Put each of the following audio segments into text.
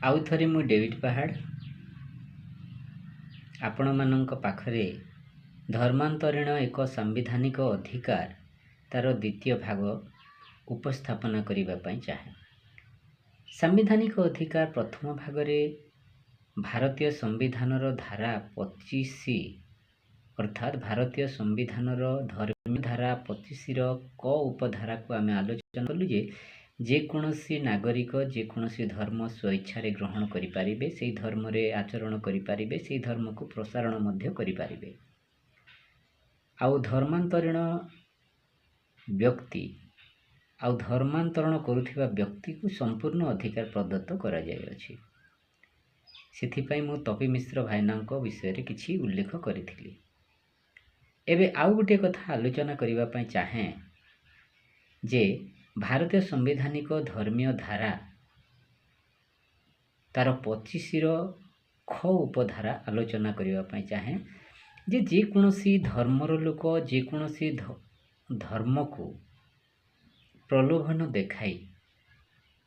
आउ थरे मु डेविड पहाड़ आपण मानक पाखरे धर्मांतरण एक संवैधानिक अधिकार तार द्वितीय भाग उपस्थापना करिबा पई चाहे। संवैधानिक अधिकार प्रथम भागरे भारतीय संविधानर धारा 25 अर्थात भारतीय संविधानर धर्म धारा 25 क उपधारा को आम आलोचना कलु जे कोनोसी नागरिक जेकोसी धर्म स्वेच्छा ग्रहण करें से धर्म रे आचरण करें से धर्म को प्रसारण मध्य करें। आउ धर्मांतरण व्यक्ति आउ धर्मांतरण करुथिबा व्यक्ति को संपूर्ण अधिकार प्रदत्त करा जायछि। सेथिपई मु तपी मिश्र भाईनांक विषय रे किछि उल्लेख करिथिली। एबे आउ गोटे कथा आलोचना करिबा पई चाहे जे भारतीय संवैधानिक धर्मीय धारा तार 25 ख उपधारा आलोचना करिबा पई चाहे जे कोनोसी धर्मर लोक जे कोनोसी धर्म को प्रलोभन देखाई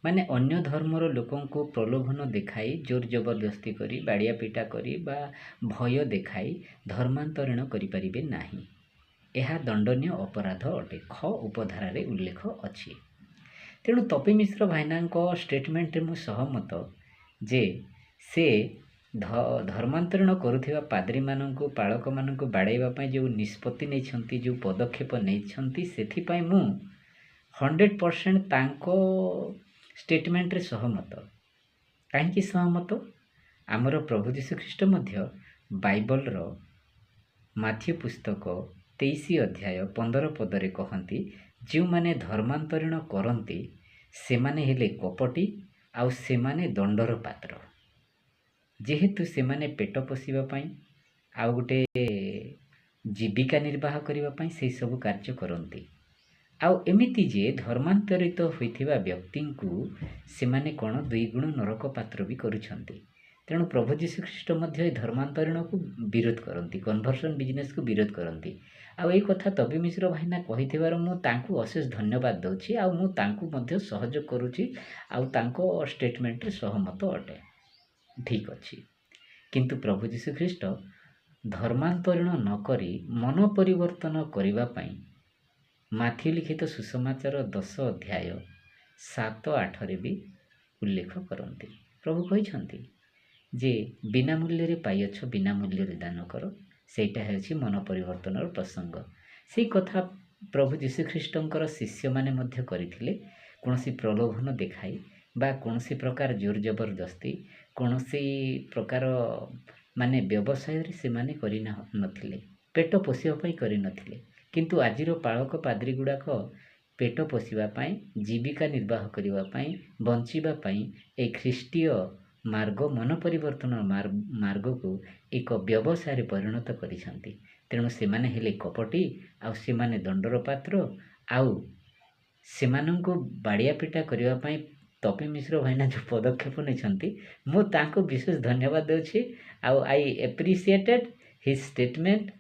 माने अन्य धर्मर लोकों को प्रलोभन देखाई जोर जबरदस्ती करी बाड़िया पीटा करी बा भय देखाई धर्मांतरण करि परिबे नाही। यह दंडनीय अपराध अटे ख उपधारा रे उल्लेख अछि। तेणु तपी मिश्र भाईना स्टेटमेंट रे मु सहमत जे से धर्मांतरण करुथिबा पाद्री माननकु पालक माननकु बाड़ाइबा पई जो निष्पत्ति नै छंती जो पदक्षेप नै छंती सेथि पई मु 100% तांको स्टेटमेंट रे सहमत। काहेकि सहमत आमर प्रभु जीशु ख्रीष्ट मध्य बाइबल रो माथ्यू पुस्तक 23 अध्याय 15 पदरे कहती जो माने धर्मांतरण करती से माने हेले कपटी आउ से माने दंडर पात्र जेहेतु से माने पेट पोषिबा पई आउ गोटे जीविका निर्वाह करिबा पई से सब कार्य करती। आउ एमिति जे धर्मांतरित होइथिबा व्यक्ति को से माने कोन दुई गुण नरक पात्र भी करूछंती। तेणु प्रभु जीशु ख्रीष्ट मध्य धर्मांतरण को विरोध करती कन्वर्सन बिजनेस को विरोध करती। आउ ए कथा तबी मिश्र भाईना कहिथिबार मु तांकु अशेष धन्यवाद दउछि आउ मु तांकु मध्य सहयोग करूछि आउ तांको स्टेटमेंट रे सहमत अटे। ठीक अछि किंतु प्रभु जीशु ख्रीष्ट धर्मांतरण न करी मन परिवर्तन करिबा पई माथ्यू लिखित सुसमाचार 10 अध्याय 7-8 रे भी उल्लेख करती। प्रभु कहिछंती जे बिना मूल्य रे पाइछ बिना मूल्य रे दान कर सेटा हेछि मन परिवर्तन प्रसंग। से कथा प्रभु जीशु ख्रीष्टंकर शिष्य माने मध्य करिथिले कोनोसी प्रलोभन देखाई बा कोनोसी प्रकार जोर जबरदस्ती कोनोसी प्रकार माने व्यवसाय रे से माने करि नथिले पेट पोषिबा पई करि नथिले। किंतु आजिरो पालक पाद्री गुड़ाक पेट पोषिबा पई जीविका निर्वाह करिबा पई बंचिबा पई ए ख्रीष्टीय मार्ग मन परिवर्तन मार्ग को एक व्यवसाय रे परिणत करिसंती। तेणु से माने हेले कपटी आउ से माने दंडर पात्र आउ से माननको बाड़िया पिटा करिबा पई तपी मिश्र भाईना जो पदक्षेप नेछंती मु तांको विशेष धन्यवाद देउछि। आउ I appreciated his statement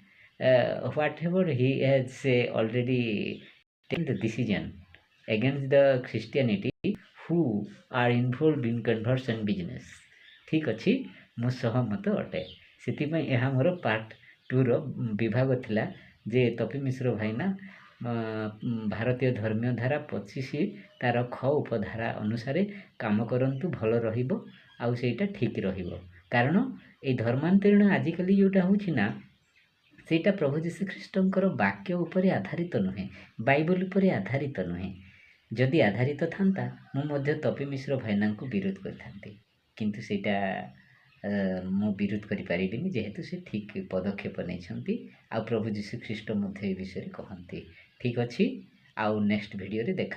whatever he has already taken the decision against the Christianity who are involved in conversion business। ठीक अच्छी मु सहमत अटे। से यह मोर पार्ट 2 रो विभाग थिला जे तपी मिश्र भाईना भारतीय धर्मीय धारा 25 तार ख उपधारा अनुसार काम करंतु भल रहिबो आउ सेटा ठीक रहिबो। कारण ए धर्मांतरण आजिकली जोटा होछि ना सेटा प्रभु जीशु ख्रीष्टंकर वाक्य उपरे आधारित नुहे बाइबल उपरे आधारित नुहे। जदि आधारित थांता मु मध्य तपी मिश्र भाईना को विरोध करथांती किंतु सेटा मु विरोध करि परिबिनी जेहेतु से ठीक पदक्षेप नै छंती आ प्रभु जीशु ख्रीष्ट मध्य ए विषय कहंती। ठीक अछि आउ नेक्स्ट वीडियो रे देखा।